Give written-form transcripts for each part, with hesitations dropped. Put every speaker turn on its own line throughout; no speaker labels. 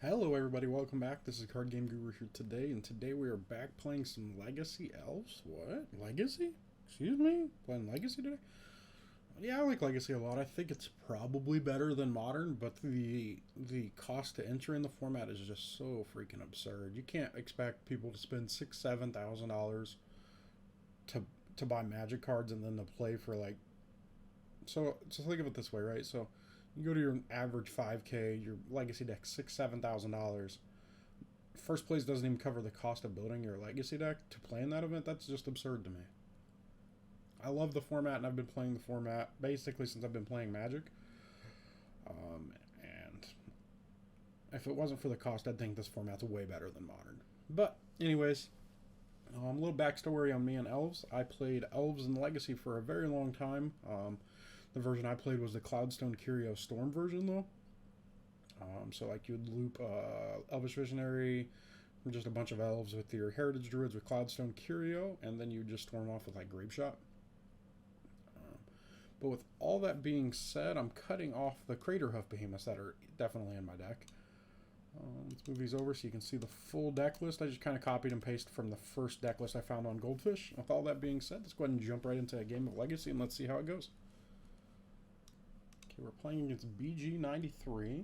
Hello everybody, welcome back. This is Card Game Guru here today, and today we are back playing some Legacy Elves. What? Legacy? Excuse me? Playing Legacy today? Yeah, I like Legacy a lot. I think it's probably better than Modern, but the cost to enter in the format is just so freaking absurd. You can't expect people to spend $6,000, $7,000 to to buy Magic cards and then to play for like. So think of it this way, right? So you go to your average 5K, your legacy deck $6,000, $7,000. First place doesn't even cover the cost of building your legacy deck to play in that event. That's just absurd to me. I love the format, and I've been playing the format basically since I've been playing Magic. And if it wasn't for the cost, I'd think this format's way better than Modern. But anyways, a little backstory on me and Elves. I played Elves in Legacy for a very long time. The version I played was the Cloudstone Curio Storm version, though. So like you'd loop Elvish Visionary, just a bunch of elves with your Heritage Druids with Cloudstone Curio, and then you just storm off with like Grape Shot. But with all that being said, I'm cutting off the Craterhoof Behemoths that are definitely in my deck. Let's move these over so you can see the full deck list. I just kind of copied and pasted from the first deck list I found on Goldfish. With all that being said, let's go ahead and jump right into a game of Legacy and let's see how it goes. Okay, we're playing against BG93.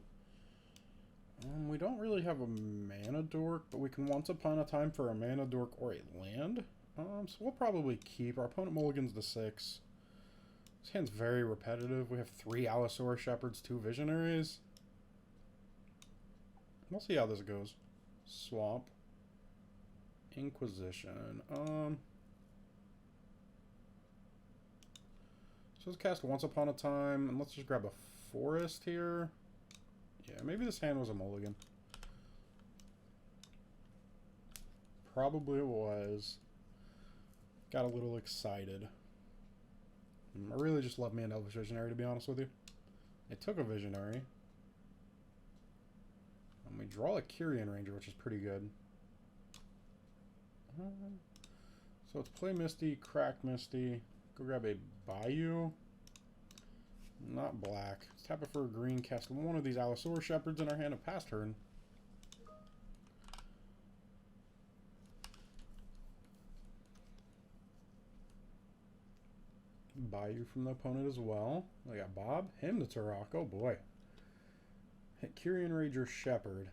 We don't really have a mana dork, but we can once upon a time for a mana dork or a land. So we'll probably keep. Our opponent mulligans to 6. This hand's very repetitive. We have 3 Allosaurus Shepherds, 2 Visionaries. We'll see how this goes. Swamp. Inquisition. So let's cast Once Upon a Time, and let's just grab a Forest here. Yeah, maybe this hand was a mulligan. Probably it was. Got a little excited. I really just love me an Elvish Visionary, to be honest with you. It took a Visionary. And we draw a Kyrian Ranger, which is pretty good. So let's play Misty, crack Misty. Go grab a Bayou. Not black. Let's tap it for a green, cast one of these Allosaurus Shepherds in our hand and pass turn. Bayou from the opponent as well. We got Bob. Him to Turok. Oh boy. Hit Kyrian Ranger Shepherd.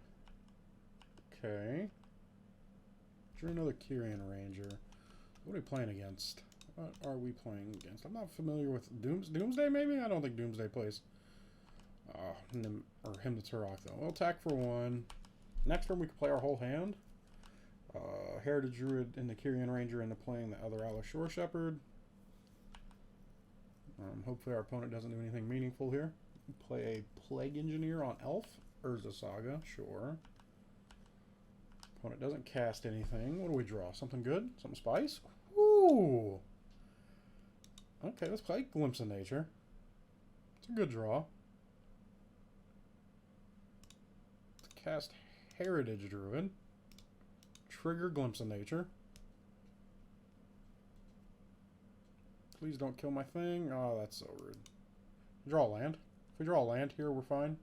Okay. Drew another Kyrian Ranger. What are we playing against? What are we playing against? I'm not familiar with Doomsday, maybe? I don't think Doomsday plays. Or him to Turok, though. We'll attack for 1. Next turn, we can play our whole hand. Heritage Druid into Kyrian Ranger into playing the other Allosaurus Shepherd. Hopefully our opponent doesn't do anything meaningful here. Play a Plague Engineer on Elf. Urza Saga, sure. Opponent doesn't cast anything. What do we draw? Something good? Something spice? Ooh! Okay, let's play Glimpse of Nature. It's a good draw. Let's cast Heritage Druid. Trigger Glimpse of Nature. Please don't kill my thing. Oh, that's so rude. Draw a land. If we draw a land here, we're fine.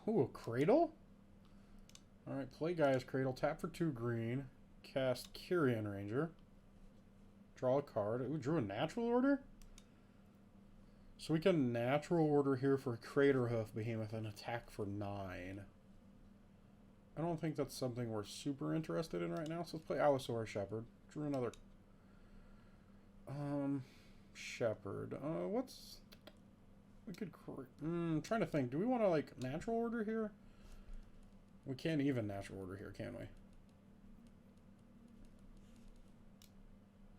Ooh, a Cradle? Alright, play Gaia's Cradle. Tap for 2 green. Cast Kyrian Ranger. Draw a card. Ooh, drew a Natural Order? So we can Natural Order here for Craterhoof Behemoth and attack for 9. I don't think that's something we're super interested in right now, so let's play Allosaurus Shepherd. Drew another Shepherd. What's... We could... I'm trying to think. Do we want to, like, Natural Order here? We can't even Natural Order here, can we?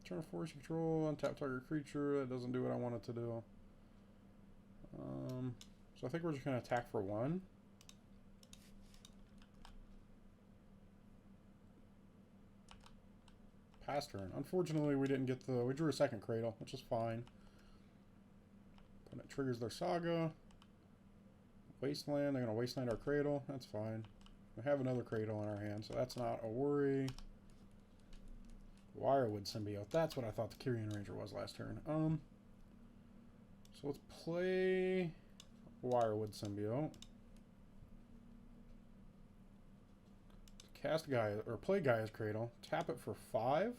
Turn force control, untap target creature. That doesn't do what I want it to do. So I think we're just going to attack for 1. Pass turn. Unfortunately, we didn't get the... We drew a second Cradle, which is fine. Opponent triggers their Saga. Wasteland. They're going to Wasteland our Cradle. That's fine. We have another Cradle in our hand, so that's not a worry. Wirewood Symbiote. That's what I thought the Kyrian Ranger was last turn. So let's play Wirewood Symbiote. Cast Gaia, or play Gaia's Cradle. Tap it for 5.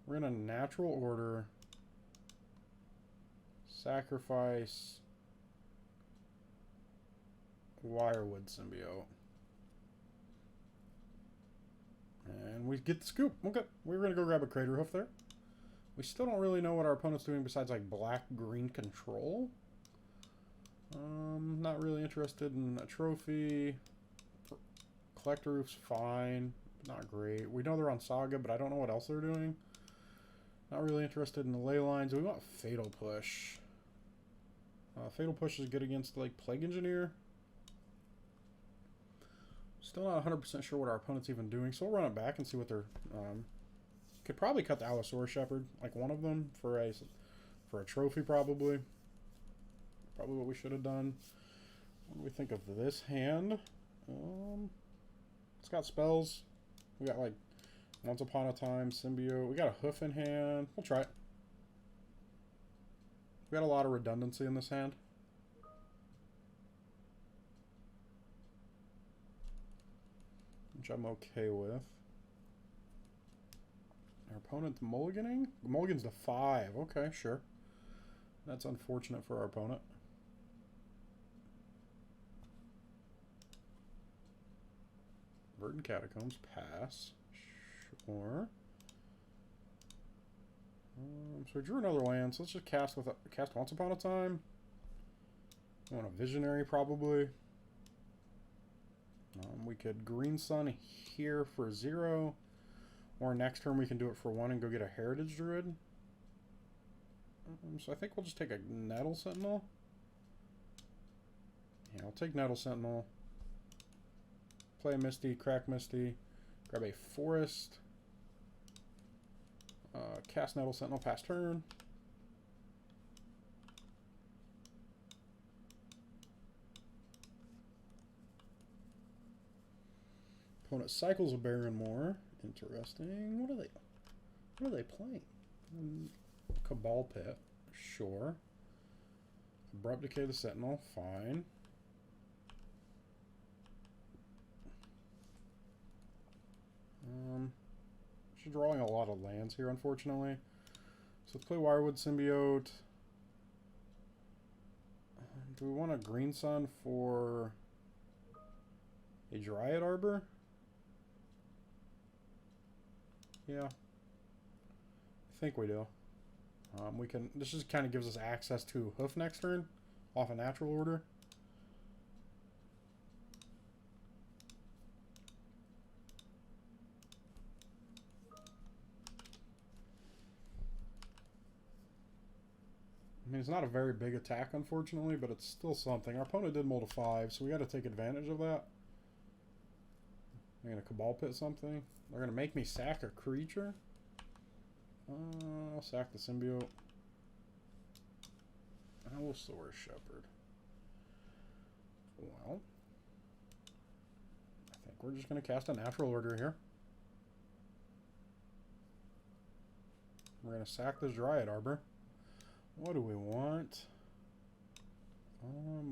We're in a natural order. Sacrifice Wirewood Symbiote. And we get the scoop. Okay, we're going to go grab a Crater Hoof there. We still don't really know what our opponent's doing besides like black-green control. Not really interested in a trophy. Collector Roof's fine. Not great. We know they're on Saga, but I don't know what else they're doing. Not really interested in the ley lines. We want Fatal Push. Fatal Push is good against like Plague Engineer. Still not 100% sure what our opponent's even doing, so we'll run it back and see what they're... could probably cut the Allosaurus Shepherd, like one of them, for a trophy probably. Probably what we should have done. What do we think of this hand? It's got spells. We got like Once Upon a Time, Symbiote. We got a Hoof in hand. We'll try it. We got a lot of redundancy in this hand. Which I'm okay with. Our opponent's mulliganing? Mulligan's to 5. Okay, sure. That's unfortunate for our opponent. Verdant Catacombs, pass. Sure. So we drew another land, so let's just cast Once Upon a Time. I want a Visionary, probably. We could Green Sun here for 0. Or next turn we can do it for 1 and go get a Heritage Druid. So I think we'll just take a Nettle Sentinel. Yeah, I'll take Nettle Sentinel. Play a Misty, crack Misty. Grab a Forest. Cast Nettle Sentinel, pass turn. Opponent cycles a Baron more. Interesting. What are they playing? Cabal Pit. Sure. Abrupt Decay the Sentinel. Fine. She's drawing a lot of lands here, unfortunately. So let's play Wirewood Symbiote. Do we want a Green Sun for a Dryad Arbor? Yeah. I think we do. We can. This just kind of gives us access to Hoof next turn off a natural order. I mean, it's not a very big attack, unfortunately, but it's still something. Our opponent did mull to 5, so we got to take advantage of that. I'm going to Cabal Pit something. They're going to make me sack a creature. I'll sack the Symbiote. Allosaurus Shepherd. Well, I think we're just going to cast a natural order here. We're going to sack this Dryad Arbor. What do we want?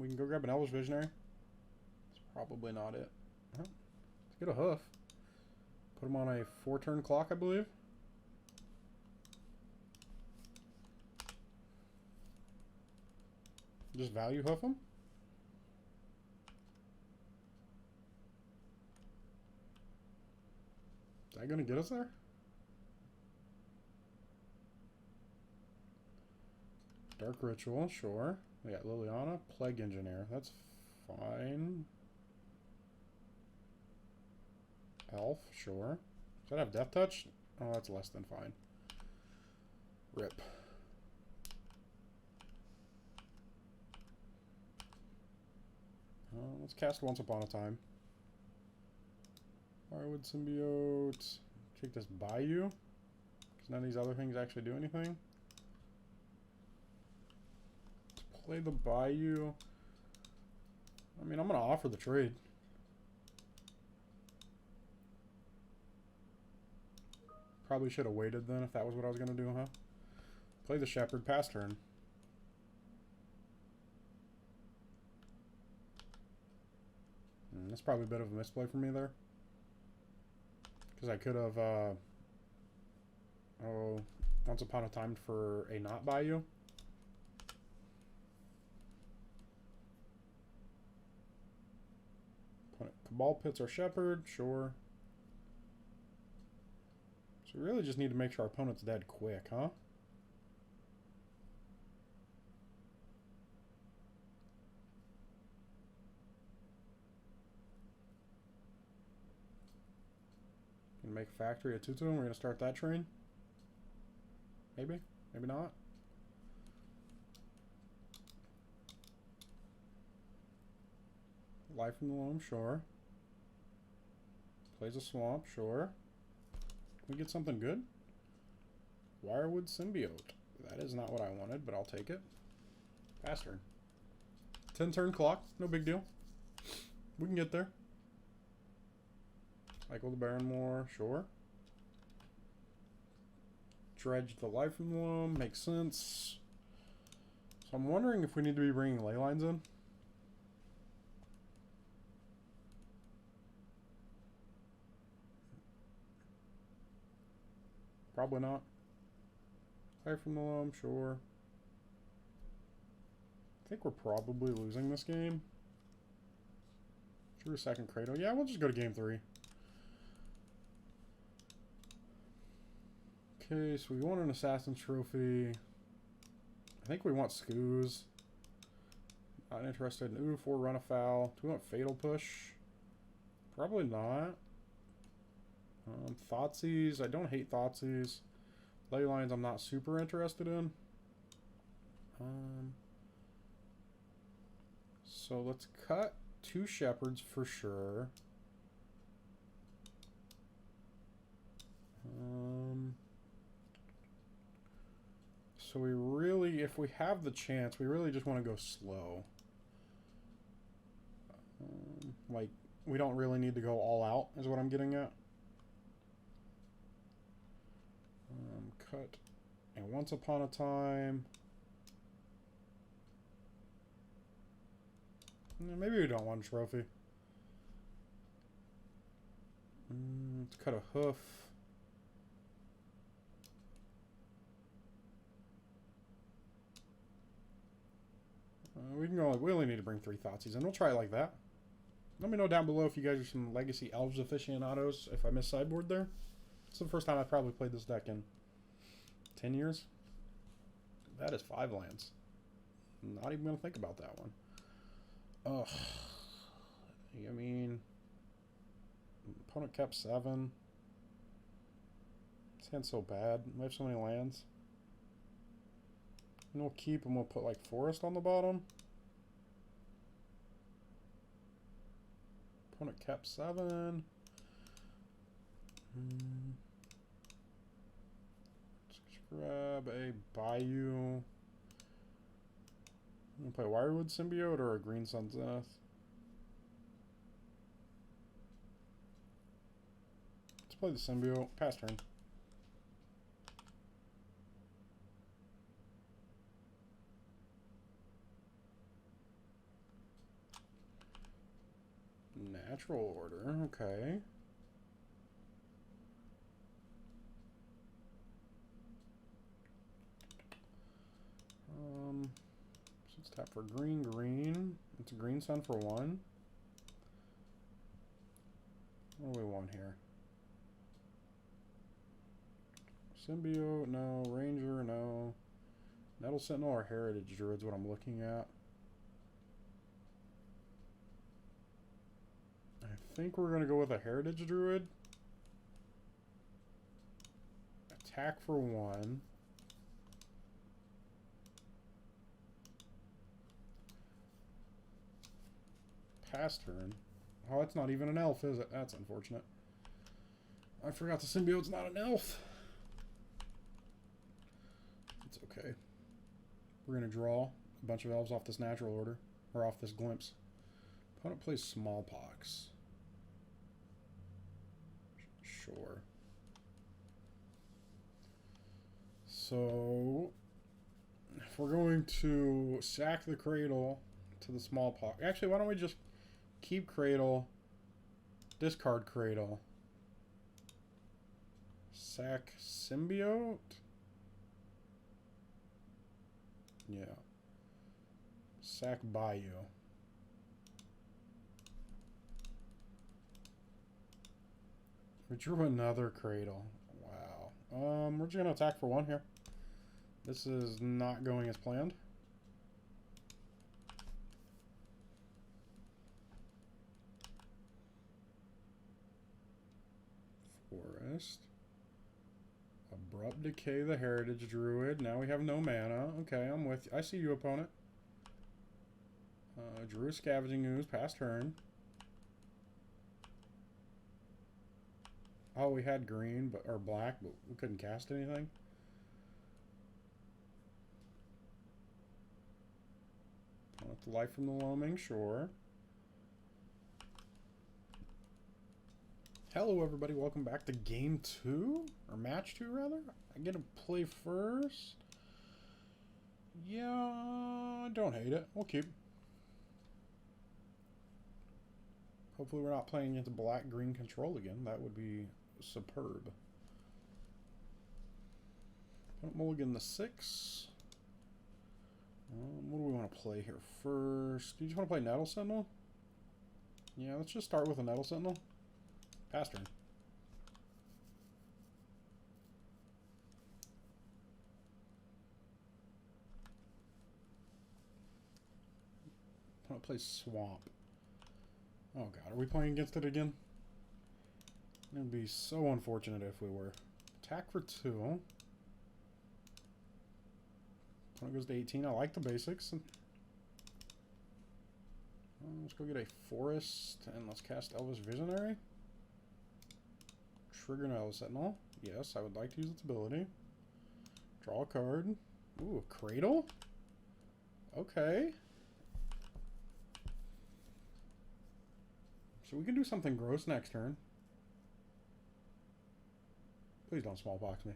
We can go grab an Elves Visionary. That's probably not it. Let's get a Hoof. Put him on a 4-turn clock, I believe. Just value Hoof him. Is that going to get us there? Dark Ritual, sure. We got Liliana, Plague Engineer. That's fine. Elf, sure. Does that have Death Touch? Oh, that's less than fine. Rip. Let's cast Once Upon a Time. Wirewood Symbiote. Take this Bayou. Because none of these other things actually do anything. Play the Bayou. I mean, I'm going to offer the trade. Probably should have waited then if that was what I was going to do, huh? Play the Shepherd, pass turn. That's probably a bit of a misplay for me there. Because I could have, once upon a time for a not Bayou. Cabal Pits or Shepherd, sure. So we really just need to make sure our opponent's dead quick, huh? Gonna make a factory at 2-2 and we're gonna start that train. Maybe, maybe not. Life in the Loam, sure. Plays a swamp, sure. Can we get something good? Wirewood Symbiote. That is not what I wanted, but I'll take it. Pass turn. 10 turn clock, no big deal. We can get there. Cycle the Barrenmore, sure. Dredge the Life from the Loam, makes sense. So I'm wondering if we need to be bringing ley lines in. Probably not. Life from the Loam, sure. I think we're probably losing this game. Drew a second Cradle. Yeah, we'll just go to game 3. Okay, so we want an Assassin's Trophy. I think we want Scoos. Not interested in Ooh, 4 Run Afoul. Do we want Fatal Push? Probably not. Thoughtseize. I don't hate Thoughtseize. Ley Lines I'm not super interested in. So let's cut 2 Shepherds for sure. So we really, if we have the chance, we really just want to go slow. Like, we don't really need to go all out, is what I'm getting at. Cut. And Once Upon a Time. Maybe we don't want a trophy. Let's cut a hoof. We can go, like, we only need to bring 3 Thoughtseize in. We'll try it like that. Let me know down below if you guys are some Legacy Elves aficionados, if I missed sideboard there. It's the first time I've probably played this deck in 10 years. That is 5 lands. Not even going to think about that one. Ugh. I mean, opponent kept 7. This hand's so bad. We have so many lands. And we'll keep and we'll put like Forest on the bottom. Opponent kept 7. Let's grab a Bayou. I'm gonna play Wirewood Symbiote or a Green Sun Zenith. Let's play the Symbiote. Pass turn. Natural Order, okay. So let's tap for green, green. It's a Green Sun for 1. What do we want here? Symbiote, no. Ranger, no. Nettle Sentinel or Heritage Druid's what I'm looking at. I think we're going to go with a Heritage Druid. Attack for 1. Pass turn. Oh, it's not even an elf, is it? That's unfortunate. I forgot the Symbiote's not an elf. It's okay. We're going to draw a bunch of elves off this natural order. Or off this glimpse. Opponent plays Smallpox. Sure. So, if we're going to sack the Cradle to the Smallpox... Actually, why don't we just keep Cradle, discard Cradle, Sack Symbiote? Yeah. Sack Bayou. We drew another Cradle. Wow. We're just gonna attack for 1 here. This is not going as planned. Forest. Abrupt Decay the Heritage Druid. Now we have no mana. Okay, I'm with you. I see you, opponent. Drew a Scavenging Ooze. Past turn. Oh, we had green, but or black, but we couldn't cast anything. The Life from the Loaming, sure. Hello, everybody. Welcome back to Game 2? Or Match 2, rather? I get to play first. Yeah, I don't hate it. We'll keep. Hopefully we're not playing into black-green control again. That would be superb. Mulligan the 6. What do we want to play here first? Do you just want to play Nettle Sentinel? Yeah, let's just start with a Nettle Sentinel. Pass turn. I want to play Swamp. Oh god, are we playing against it again? It would be so unfortunate if we were. Attack for 2. Opponent goes to 18. I like the basics. Let's go get a Forest and let's cast Elves Visionary. Trigger Nettle Sentinel. Yes, I would like to use its ability. Draw a card. Ooh, a Cradle? Okay. So we can do something gross next turn. Please don't smallpox me.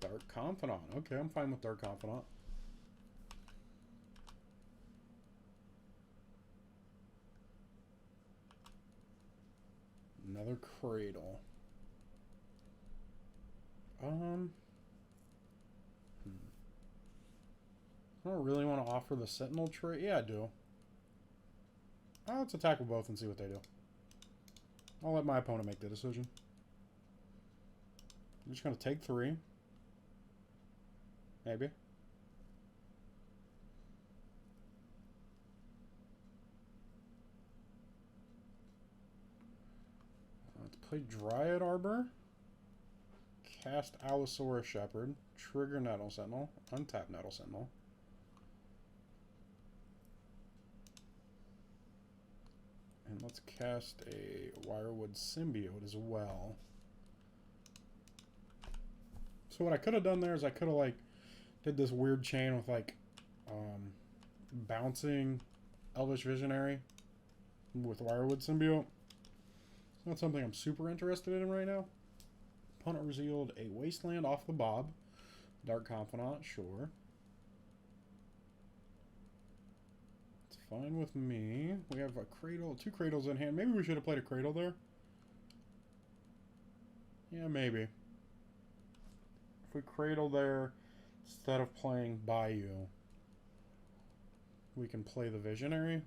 Dark Confidant. Okay, I'm fine with Dark Confidant. Another Cradle. I don't really want to offer the Sentinel trait. Yeah, I do. Let's attack with both and see what they do. I'll let my opponent make the decision. I'm just going to take 3. Maybe. Let's play Dryad Arbor. Cast Allosaurus Shepherd. Trigger Nettle Sentinel. Untap Nettle Sentinel. And let's cast a Wirewood Symbiote as well. So what I could have done there is I could have, like, did this weird chain with, like, bouncing Elvish Visionary with Wirewood Symbiote. It's not something I'm super interested in right now. Opponent revealed a Wasteland off the Bob. Dark Confidant, sure. It's fine with me. We have a Cradle, 2 Cradles in hand. Maybe we should have played a Cradle there. Yeah, maybe. If we Cradle there, instead of playing Bayou, we can play the Visionary.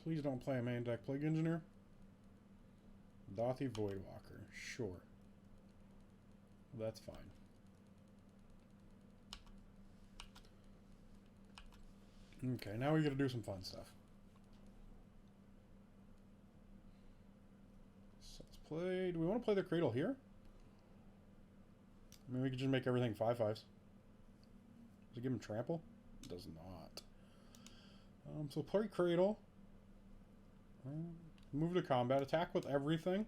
Please don't play a main deck Plague Engineer. Dothy Voidwalker, sure. That's fine. Okay, now we gotta do some fun stuff. So let's play. Do we want to play the Cradle here? I mean, we could just make everything 5/5s. Does it give him trample? It does not. So play Cradle. Move to combat. Attack with everything.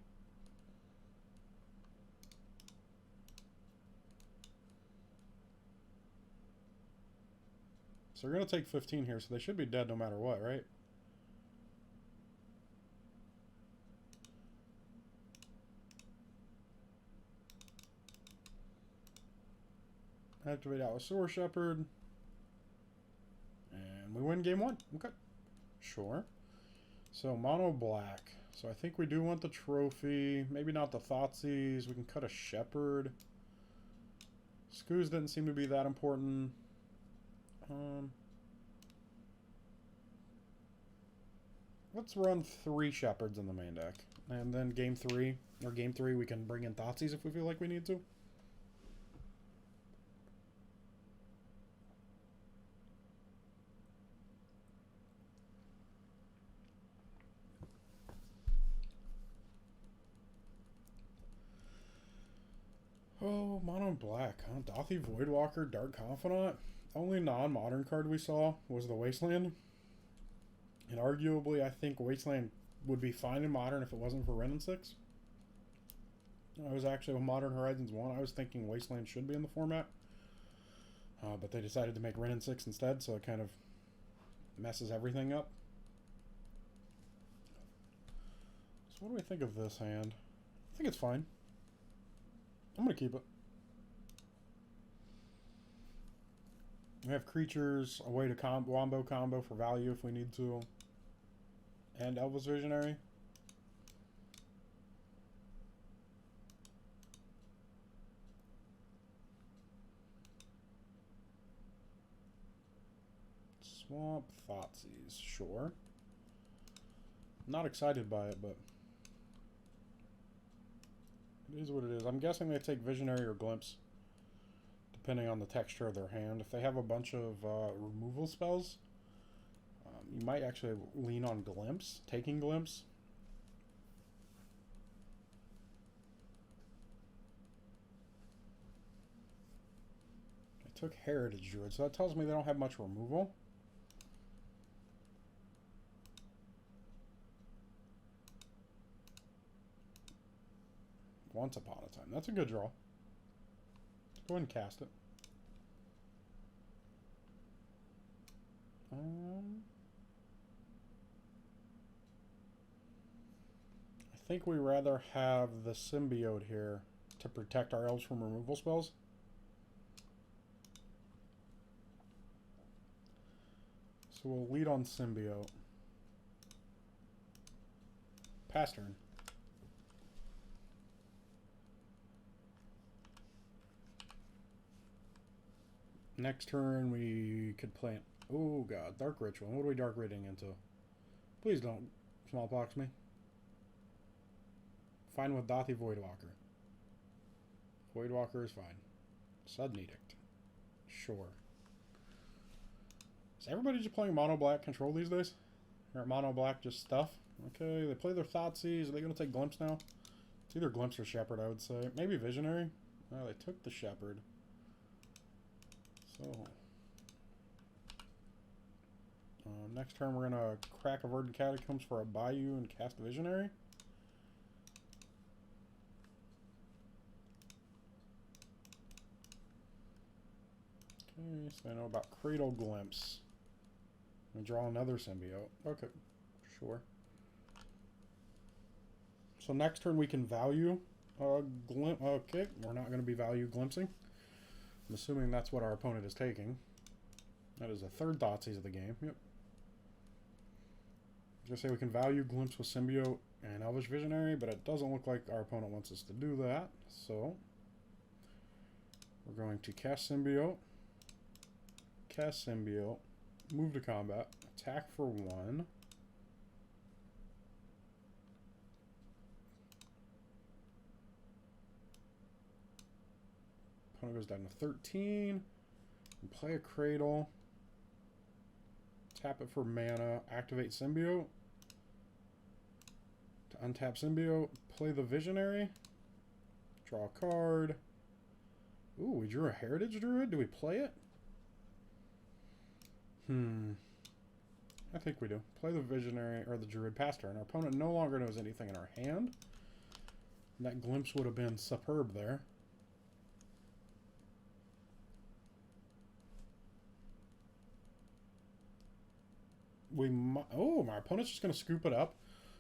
So they're going to take 15 here, so they should be dead no matter what, right? Activate Allosaurus Shepherd. And we win game 1. Okay. Sure. So mono black. So I think we do want the trophy. Maybe not the Thoughtseize. We can cut a Shepherd. Scoos didn't seem to be that important. Let's run 3 Shepherds in the main deck. And then game 3, we can bring in Thoughtseize if we feel like we need to. Oh, mono black, huh? Dothy Voidwalker, Dark Confidant. Only non-modern card we saw was the Wasteland. And arguably, I think Wasteland would be fine in Modern if it wasn't for Wrenn and 6. I was actually, with Modern Horizons 1, I was thinking Wasteland should be in the format. But they decided to make Wrenn and 6 instead, so it kind of messes everything up. So what do we think of this hand? I think it's fine. I'm going to keep it. We have creatures, a way to wombo combo for value if we need to. And Elves Visionary. Swamp Thoughtseize, sure. Not excited by it, but it is what it is. I'm guessing they take Visionary or Glimpse, depending on the texture of their hand. If they have a bunch of removal spells, you might actually lean on Glimpse, taking Glimpse. I took Heritage Druid, so that tells me they don't have much removal. Once Upon a Time. That's a good draw. Let's go ahead and cast it. I think we rather have the Symbiote here to protect our elves from removal spells. So we'll lead on Symbiote. Pass turn. Next turn we could plant. Oh god, Dark Ritual. What are we Dark Ridding into? Please don't smallpox me. Fine with Dothy Voidwalker. Voidwalker is fine. Sudden Edict. Sure. Is everybody just playing mono black control these days? Or mono black just stuff? Okay, they play their Thoughtseize. Are they going to take Glimpse now? It's either Glimpse or Shepherd, I would say. Maybe Visionary? Oh, they took the Shepherd. So, next turn we're going to crack a Verdant Catacombs for a Bayou and cast Visionary. Okay, so I know about Cradle Glimpse. And draw another Symbiote. Okay, sure. So next turn we can value Glimpse. Okay, we're not going to be value glimpsing. I'm assuming that's what our opponent is taking. That is the third Thoughtseize of the game. Yep. I was going to say we can value Glimpse with Symbiote and Elvish Visionary, but it doesn't look like our opponent wants us to do that. So we're going to cast Symbiote, move to combat, attack for 1. Opponent goes down to 13. And play a Cradle. Tap it for mana. Activate Symbiote. To untap Symbiote. Play the Visionary. Draw a card. Ooh, we drew a Heritage Druid. Do we play it? I think we do. Play the Visionary or the Druid pass turn. Our opponent no longer knows anything in our hand. And that Glimpse would have been superb there. We might, oh, my opponent's just going to scoop it up.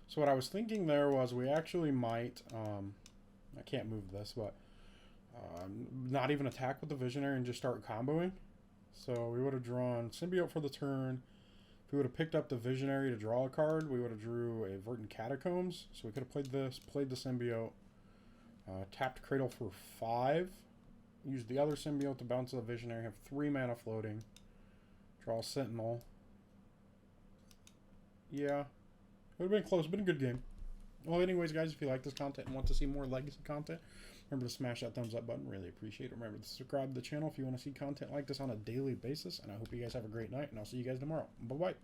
So what I was thinking there was we actually might, I can't move this, but not even attack with the Visionary and just start comboing. So we would have drawn Symbiote for the turn. If we would have picked up the Visionary to draw a card, we would have drew a Verdant Catacombs. So we could have played this, played the Symbiote, tapped Cradle for 5, used the other Symbiote to bounce the Visionary, have 3 mana floating, draw a Sentinel. Yeah, it would have been close, been a good game. Well, anyways, guys, if you like this content and want to see more Legacy content, remember to smash that thumbs up button. Really appreciate it. Remember to subscribe to the channel if you want to see content like this on a daily basis. And I hope you guys have a great night, and I'll see you guys tomorrow. Bye-bye.